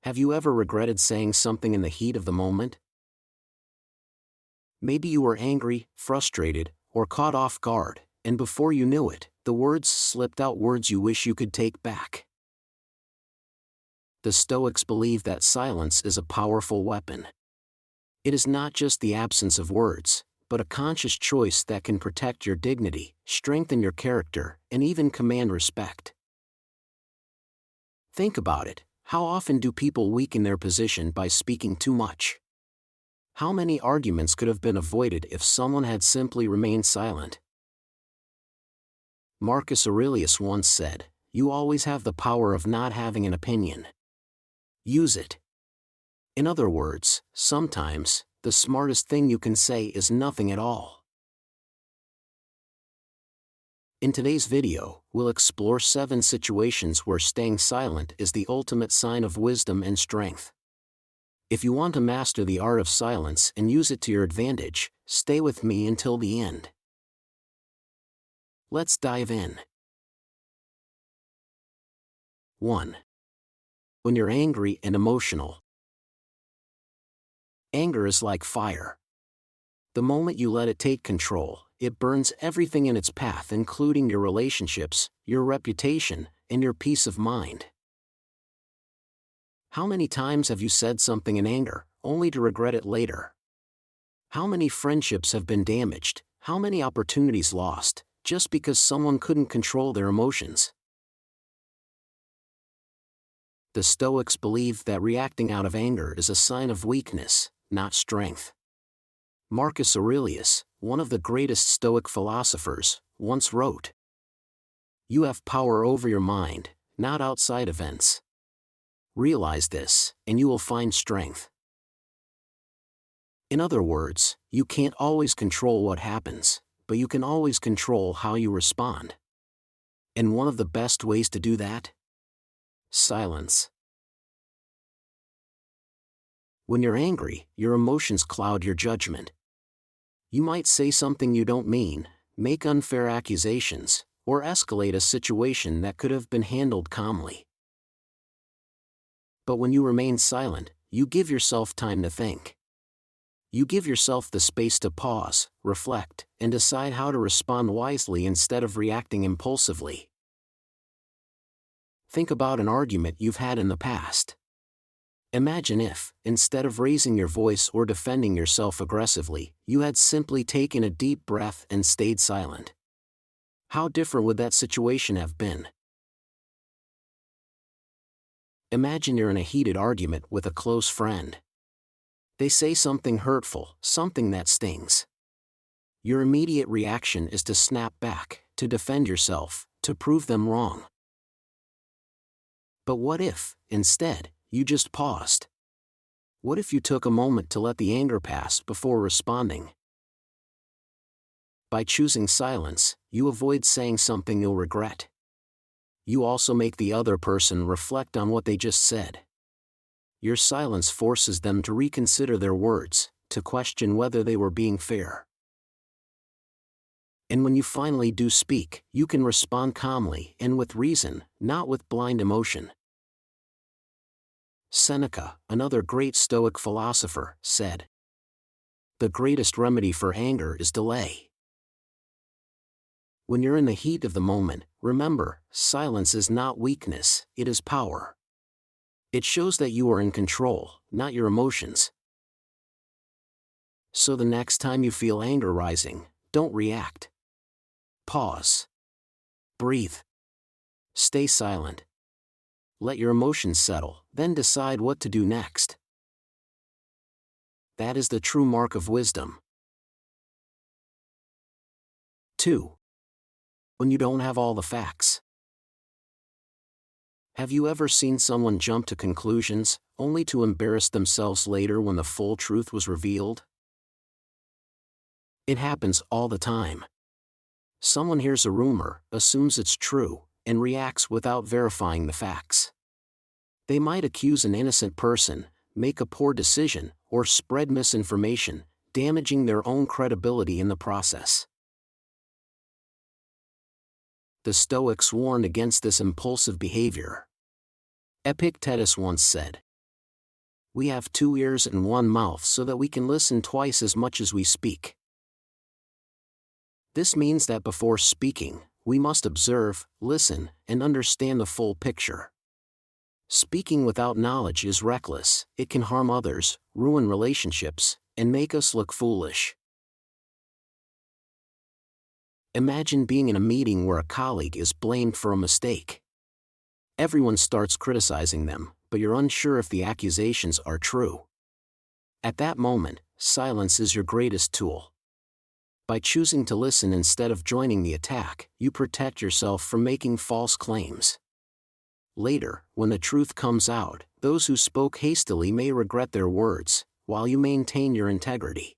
Have you ever regretted saying something in the heat of the moment? Maybe you were angry, frustrated, or caught off guard, and before you knew it, the words slipped out, words you wish you could take back. The Stoics believe that silence is a powerful weapon. It is not just the absence of words, but a conscious choice that can protect your dignity, strengthen your character, and even command respect. Think about it. How often do people weaken their position by speaking too much? How many arguments could have been avoided if someone had simply remained silent? Marcus Aurelius once said, "You always have the power of not having an opinion. Use it." In other words, sometimes, the smartest thing you can say is nothing at all. In today's video, we'll explore 7 situations where staying silent is the ultimate sign of wisdom and strength. If you want to master the art of silence and use it to your advantage, stay with me until the end. Let's dive in. 1. When you're angry and emotional. Anger is like fire. The moment you let it take control, it burns everything in its path, including your relationships, your reputation, and your peace of mind. How many times have you said something in anger, only to regret it later? How many friendships have been damaged, how many opportunities lost, just because someone couldn't control their emotions? The Stoics believed that reacting out of anger is a sign of weakness, not strength. Marcus Aurelius, one of the greatest Stoic philosophers, once wrote, "You have power over your mind, not outside events. Realize this, and you will find strength." In other words, you can't always control what happens, but you can always control how you respond. And one of the best ways to do that? Silence. When you're angry, your emotions cloud your judgment. You might say something you don't mean, make unfair accusations, or escalate a situation that could have been handled calmly. But when you remain silent, you give yourself time to think. You give yourself the space to pause, reflect, and decide how to respond wisely instead of reacting impulsively. Think about an argument you've had in the past. Imagine if, instead of raising your voice or defending yourself aggressively, you had simply taken a deep breath and stayed silent. How different would that situation have been? Imagine you're in a heated argument with a close friend. They say something hurtful, something that stings. Your immediate reaction is to snap back, to defend yourself, to prove them wrong. But what if, instead, you just paused? What if you took a moment to let the anger pass before responding? By choosing silence, you avoid saying something you'll regret. You also make the other person reflect on what they just said. Your silence forces them to reconsider their words, to question whether they were being fair. And when you finally do speak, you can respond calmly and with reason, not with blind emotion. Seneca, another great Stoic philosopher, said, "The greatest remedy for anger is delay." When you're in the heat of the moment, remember, silence is not weakness, it is power. It shows that you are in control, not your emotions. So the next time you feel anger rising, don't react. Pause. Breathe. Stay silent. Let your emotions settle, then decide what to do next. That is the true mark of wisdom. 2. When you don't have all the facts. Have you ever seen someone jump to conclusions, only to embarrass themselves later when the full truth was revealed? It happens all the time. Someone hears a rumor, assumes it's true, and reacts without verifying the facts. They might accuse an innocent person, make a poor decision, or spread misinformation, damaging their own credibility in the process. The Stoics warned against this impulsive behavior. Epictetus once said, We have 2 ears and 1 mouth so that we can listen twice as much as we speak. This means that before speaking, we must observe, listen, and understand the full picture. Speaking without knowledge is reckless. It can harm others, ruin relationships, and make us look foolish. Imagine being in a meeting where a colleague is blamed for a mistake. Everyone starts criticizing them, but you're unsure if the accusations are true. At that moment, silence is your greatest tool. By choosing to listen instead of joining the attack, you protect yourself from making false claims. Later, when the truth comes out, those who spoke hastily may regret their words, while you maintain your integrity.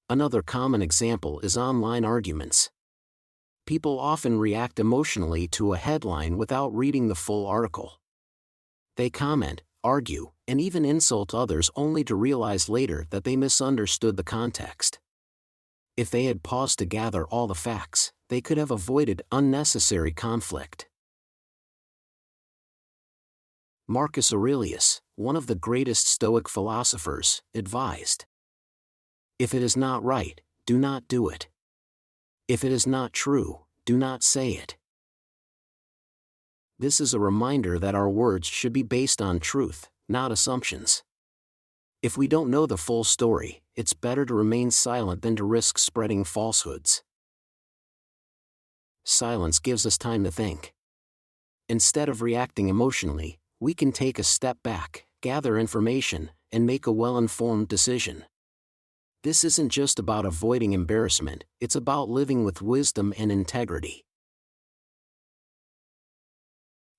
Another common example is online arguments. People often react emotionally to a headline without reading the full article. They comment, argue, and even insult others only to realize later that they misunderstood the context. If they had paused to gather all the facts, they could have avoided unnecessary conflict. Marcus Aurelius, one of the greatest Stoic philosophers, advised, "If it is not right, do not do it. If it is not true, do not say it." This is a reminder that our words should be based on truth, not assumptions. If we don't know the full story, it's better to remain silent than to risk spreading falsehoods. Silence gives us time to think. Instead of reacting emotionally, we can take a step back, gather information, and make a well-informed decision. This isn't just about avoiding embarrassment, it's about living with wisdom and integrity.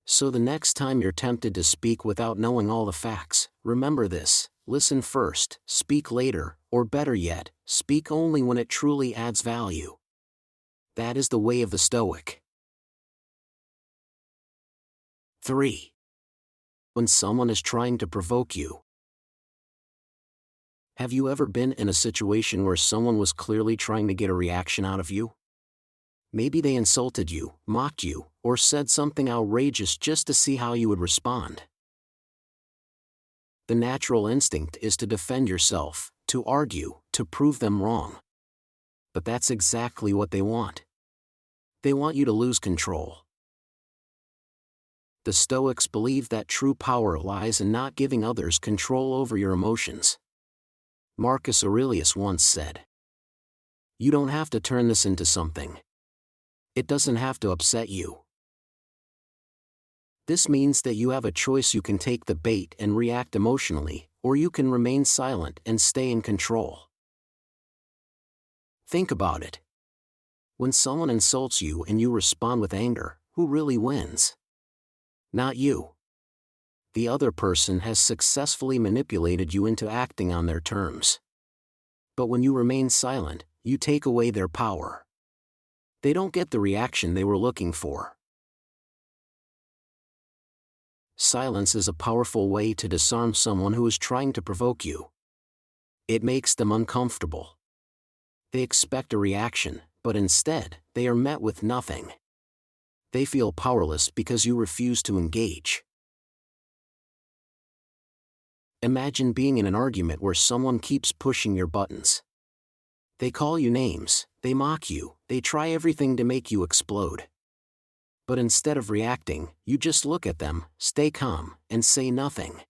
So the next time you're tempted to speak without knowing all the facts, remember this: listen first, speak later, or better yet, speak only when it truly adds value. That is the way of the Stoic. 3. When someone is trying to provoke you. Have you ever been in a situation where someone was clearly trying to get a reaction out of you? Maybe they insulted you, mocked you, or said something outrageous just to see how you would respond. The natural instinct is to defend yourself, to argue, to prove them wrong. But that's exactly what they want. They want you to lose control. The Stoics believe that true power lies in not giving others control over your emotions. Marcus Aurelius once said, "You don't have to turn this into something. It doesn't have to upset you." This means that you have a choice: you can take the bait and react emotionally, or you can remain silent and stay in control. Think about it. When someone insults you and you respond with anger, who really wins? Not you. The other person has successfully manipulated you into acting on their terms. But when you remain silent, you take away their power. They don't get the reaction they were looking for. Silence is a powerful way to disarm someone who is trying to provoke you. It makes them uncomfortable. They expect a reaction, but instead, they are met with nothing. They feel powerless because you refuse to engage. Imagine being in an argument where someone keeps pushing your buttons. They call you names, they mock you, they try everything to make you explode. But instead of reacting, you just look at them, stay calm, and say nothing.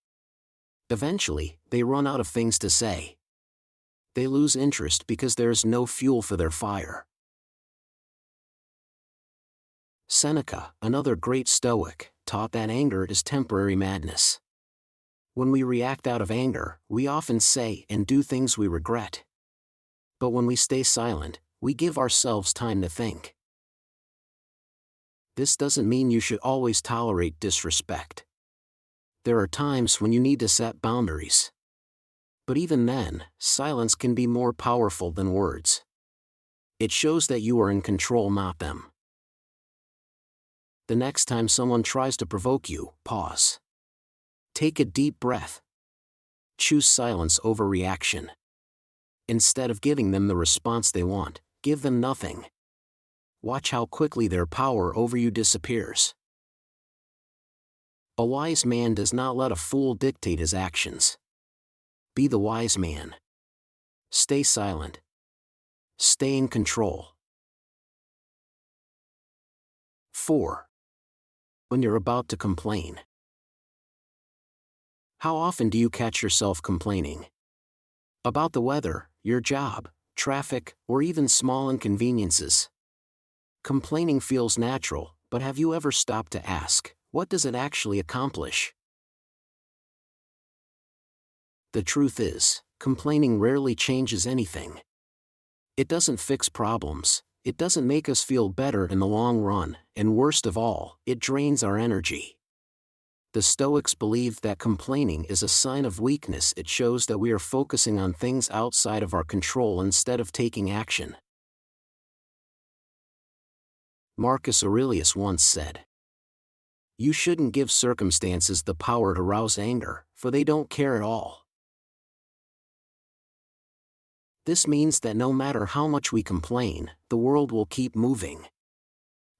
Eventually, they run out of things to say. They lose interest because there is no fuel for their fire. Seneca, another great Stoic, taught that anger is temporary madness. When we react out of anger, we often say and do things we regret. But when we stay silent, we give ourselves time to think. This doesn't mean you should always tolerate disrespect. There are times when you need to set boundaries. But even then, silence can be more powerful than words. It shows that you are in control, not them. The next time someone tries to provoke you, pause. Take a deep breath. Choose silence over reaction. Instead of giving them the response they want, give them nothing. Watch how quickly their power over you disappears. A wise man does not let a fool dictate his actions. Be the wise man. Stay silent. Stay in control. 4. When you're about to complain. How often do you catch yourself complaining? About the weather, your job, traffic, or even small inconveniences. Complaining feels natural, but have you ever stopped to ask, what does it actually accomplish? The truth is, complaining rarely changes anything. It doesn't fix problems, it doesn't make us feel better in the long run, and worst of all, it drains our energy. The Stoics believed that complaining is a sign of weakness. It shows that we are focusing on things outside of our control instead of taking action. Marcus Aurelius once said, "You shouldn't give circumstances the power to rouse anger, for they don't care at all." This means that no matter how much we complain, the world will keep moving.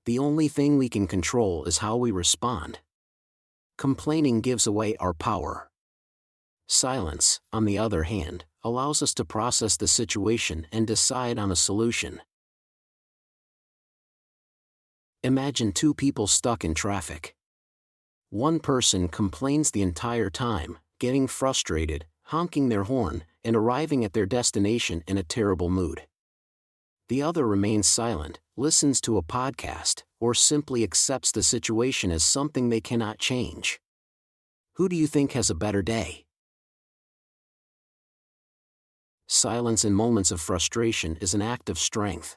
The only thing we can control is how we respond. Complaining gives away our power. Silence, on the other hand, allows us to process the situation and decide on a solution. Imagine two people stuck in traffic. One person complains the entire time, getting frustrated, honking their horn, and arriving at their destination in a terrible mood. The other remains silent, listens to a podcast, or simply accepts the situation as something they cannot change. Who do you think has a better day? Silence in moments of frustration is an act of strength.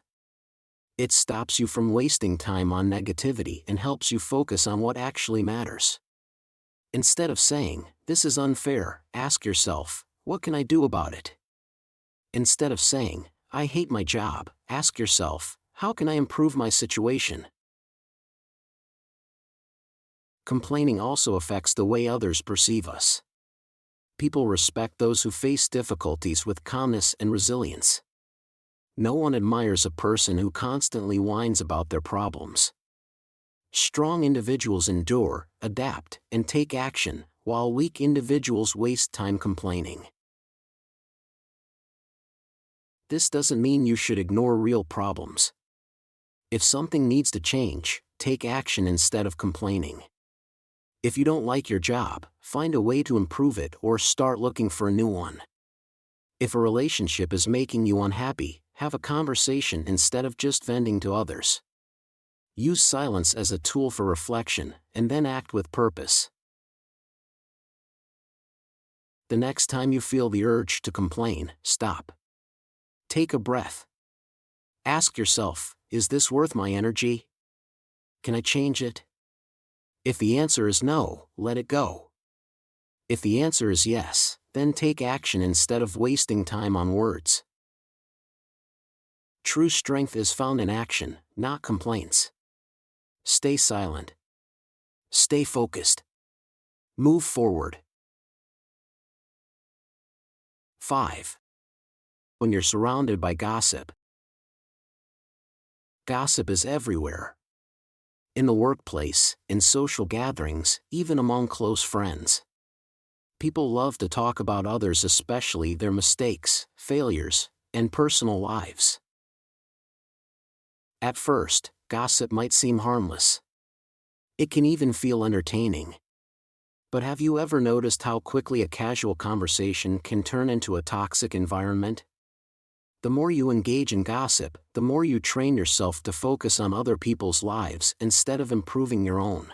It stops you from wasting time on negativity and helps you focus on what actually matters. Instead of saying, "This is unfair," ask yourself, "What can I do about it?" Instead of saying, "I hate my job," ask yourself, "How can I improve my situation?" Complaining also affects the way others perceive us. People respect those who face difficulties with calmness and resilience. No one admires a person who constantly whines about their problems. Strong individuals endure, adapt, and take action, while weak individuals waste time complaining. This doesn't mean you should ignore real problems. If something needs to change, take action instead of complaining. If you don't like your job, find a way to improve it or start looking for a new one. If a relationship is making you unhappy, have a conversation instead of just venting to others. Use silence as a tool for reflection, and then act with purpose. The next time you feel the urge to complain, stop. Take a breath. Ask yourself, is this worth my energy? Can I change it? If the answer is no, let it go. If the answer is yes, then take action instead of wasting time on words. True strength is found in action, not complaints. Stay silent. Stay focused. Move forward. 5. When you're surrounded by gossip. Gossip is everywhere. In the workplace, in social gatherings, even among close friends. People love to talk about others, especially their mistakes, failures, and personal lives. At first, gossip might seem harmless. It can even feel entertaining. But have you ever noticed how quickly a casual conversation can turn into a toxic environment? The more you engage in gossip, the more you train yourself to focus on other people's lives instead of improving your own.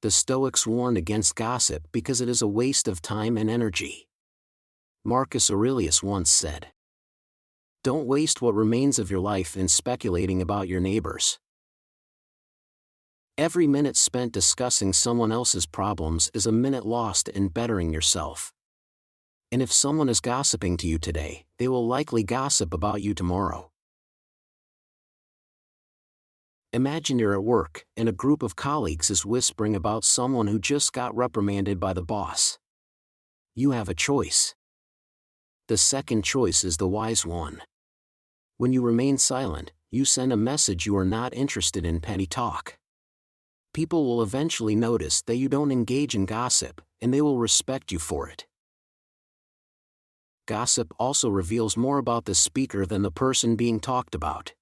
The Stoics warned against gossip because it is a waste of time and energy. Marcus Aurelius once said, "Don't waste what remains of your life in speculating about your neighbors." Every minute spent discussing someone else's problems is a minute lost in bettering yourself. And if someone is gossiping to you today, they will likely gossip about you tomorrow. Imagine you're at work, and a group of colleagues is whispering about someone who just got reprimanded by the boss. You have a choice. The second choice is the wise one. When you remain silent, you send a message you are not interested in petty talk. people will eventually notice that you don't engage in gossip, and they will respect you for it. Gossip also reveals more about the speaker than the person being talked about.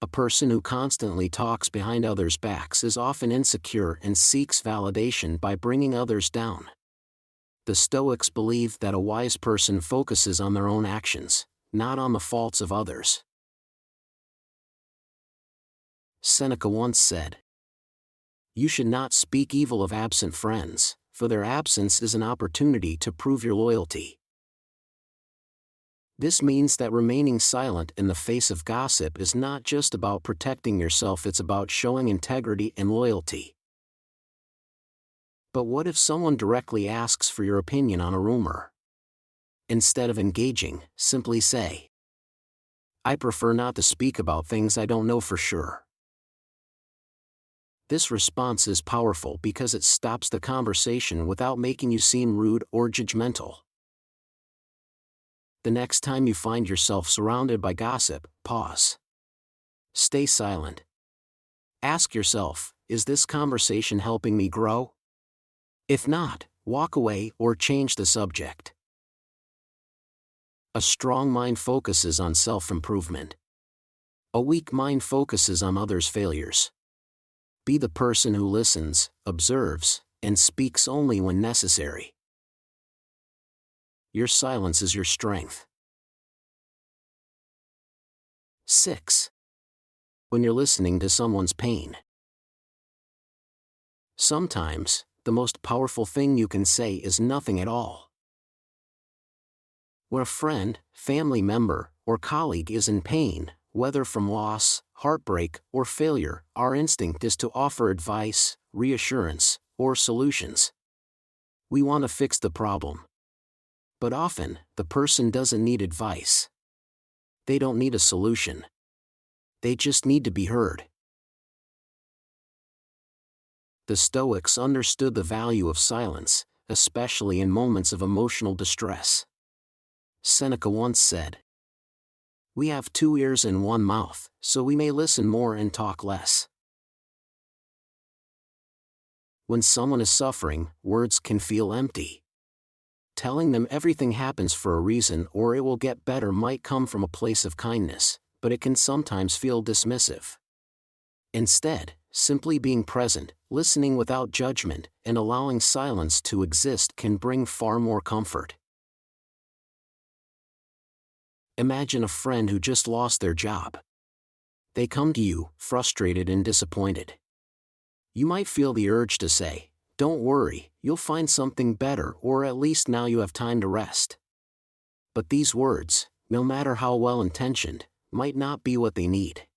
A person who constantly talks behind others' backs is often insecure and seeks validation by bringing others down. The Stoics believe that a wise person focuses on their own actions, not on the faults of others. Seneca once said, "You should not speak evil of absent friends, for their absence is an opportunity to prove your loyalty." This means that remaining silent in the face of gossip is not just about protecting yourself, it's about showing integrity and loyalty. But what if someone directly asks for your opinion on a rumor? Instead of engaging, simply say, "I prefer not to speak about things I don't know for sure." This response is powerful because it stops the conversation without making you seem rude or judgmental. The next time you find yourself surrounded by gossip, pause. Stay silent. Ask yourself, is this conversation helping me grow? If not, walk away or change the subject. A strong mind focuses on self-improvement. A weak mind focuses on others' failures. Be the person who listens, observes, and speaks only when necessary. Your silence is your strength. 6. When you're listening to someone's pain. Sometimes, the most powerful thing you can say is nothing at all. When a friend, family member, or colleague is in pain, whether from loss, heartbreak, or failure, our instinct is to offer advice, reassurance, or solutions. We want to fix the problem. But often, the person doesn't need advice. They don't need a solution. They just need to be heard. The Stoics understood the value of silence, especially in moments of emotional distress. Seneca once said, "We have 2 ears and 1 mouth, so we may listen more and talk less." When someone is suffering, words can feel empty. Telling them everything happens for a reason or it will get better might come from a place of kindness, but it can sometimes feel dismissive. Instead, simply being present, listening without judgment, and allowing silence to exist can bring far more comfort. Imagine a friend who just lost their job. They come to you, frustrated and disappointed. You might feel the urge to say, "Don't worry, you'll find something better, or at least now you have time to rest." But these words, no matter how well-intentioned, might not be what they need.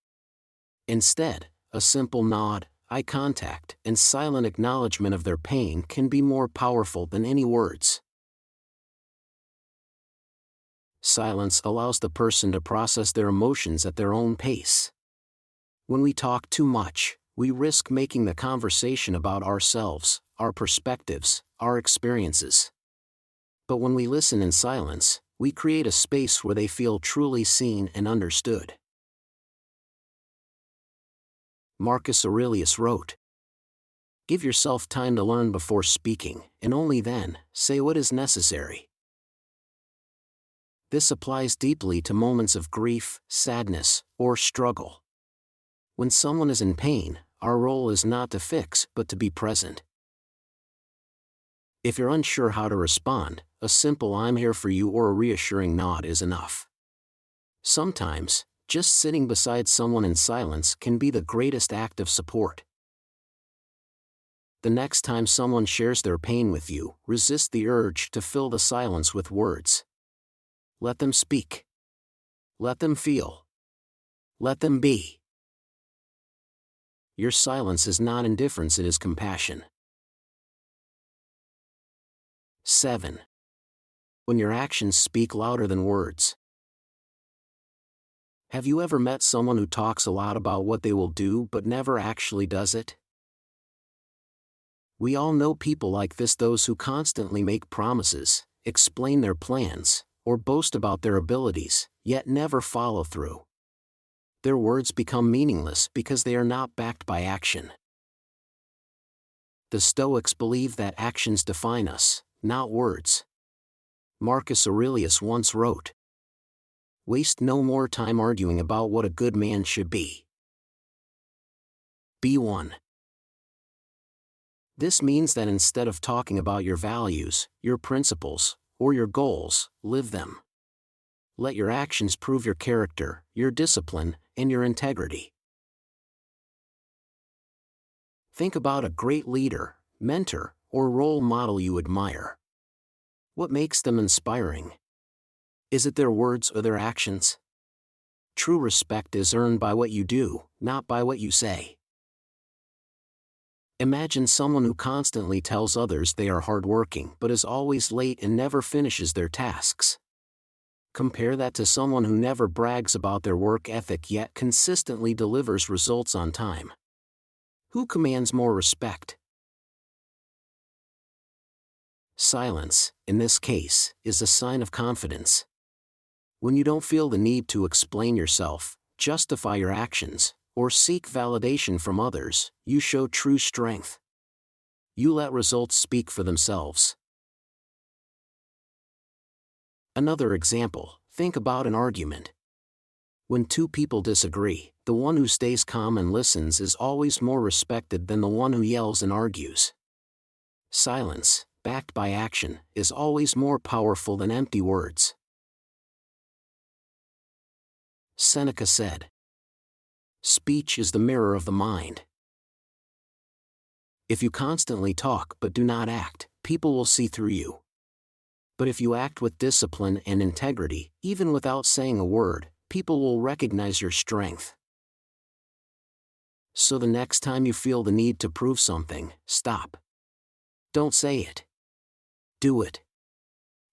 Instead, a simple nod, eye contact, and silent acknowledgement of their pain can be more powerful than any words. Silence allows the person to process their emotions at their own pace. When we talk too much, we risk making the conversation about ourselves, our perspectives, our experiences. But when we listen in silence, we create a space where they feel truly seen and understood. Marcus Aurelius wrote, "Give yourself time to learn before speaking, and only then, say what is necessary." This applies deeply to moments of grief, sadness, or struggle. When someone is in pain, our role is not to fix but to be present. If you're unsure how to respond, a simple "I'm here for you" or a reassuring nod is enough. Sometimes, just sitting beside someone in silence can be the greatest act of support. The next time someone shares their pain with you, resist the urge to fill the silence with words. Let them speak. Let them feel. Let them be. Your silence is not indifference, it is compassion. 7. When your actions speak louder than words. Have you ever met someone who talks a lot about what they will do but never actually does it? We all know people like this, those who constantly make promises, explain their plans, or boast about their abilities, yet never follow through. Their words become meaningless because they are not backed by action. The Stoics believe that actions define us, not words. Marcus Aurelius once wrote, "Waste no more time arguing about what a good man should be. Be one." This means that instead of talking about your values, your principles, or your goals, live them. Let your actions prove your character, your discipline, and your integrity. Think about a great leader, mentor, or role model you admire. What makes them inspiring? Is it their words or their actions? True respect is earned by what you do, not by what you say. Imagine someone who constantly tells others they are hardworking but is always late and never finishes their tasks. Compare that to someone who never brags about their work ethic yet consistently delivers results on time. Who commands more respect? Silence, in this case, is a sign of confidence. When you don't feel the need to explain yourself, justify your actions, or seek validation from others, you show true strength. You let results speak for themselves. Another example, think about an argument. When two people disagree, the one who stays calm and listens is always more respected than the one who yells and argues. Silence, backed by action, is always more powerful than empty words. Seneca said, "Speech is the mirror of the mind." If you constantly talk but do not act, people will see through you. But if you act with discipline and integrity, even without saying a word, people will recognize your strength. So the next time you feel the need to prove something, stop. Don't say it. Do it.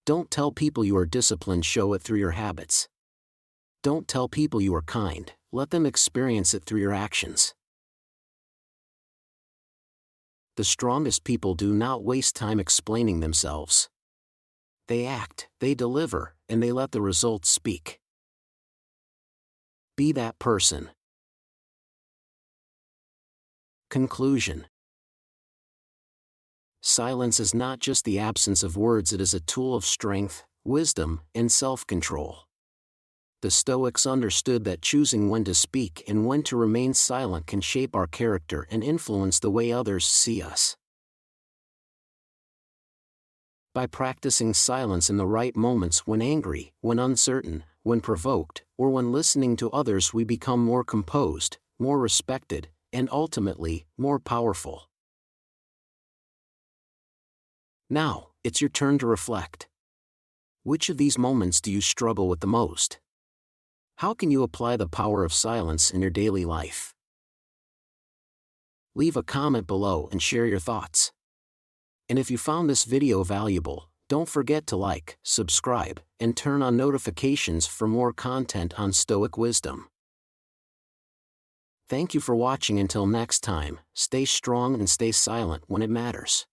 Don't tell people you are disciplined, show it through your habits. Don't tell people you are kind, let them experience it through your actions. The strongest people do not waste time explaining themselves. They act, they deliver, and they let the results speak. Be that person. Conclusion. Silence is not just the absence of words, it is a tool of strength, wisdom, and self-control. The Stoics understood that choosing when to speak and when to remain silent can shape our character and influence the way others see us. By practicing silence in the right moments, when angry, when uncertain, when provoked, or when listening to others, we become more composed, more respected, and ultimately, more powerful. Now, it's your turn to reflect. Which of these moments do you struggle with the most? How can you apply the power of silence in your daily life? Leave a comment below and share your thoughts. And if you found this video valuable, don't forget to like, subscribe, and turn on notifications for more content on Stoic wisdom. Thank you for watching. Until next time, stay strong and stay silent when it matters.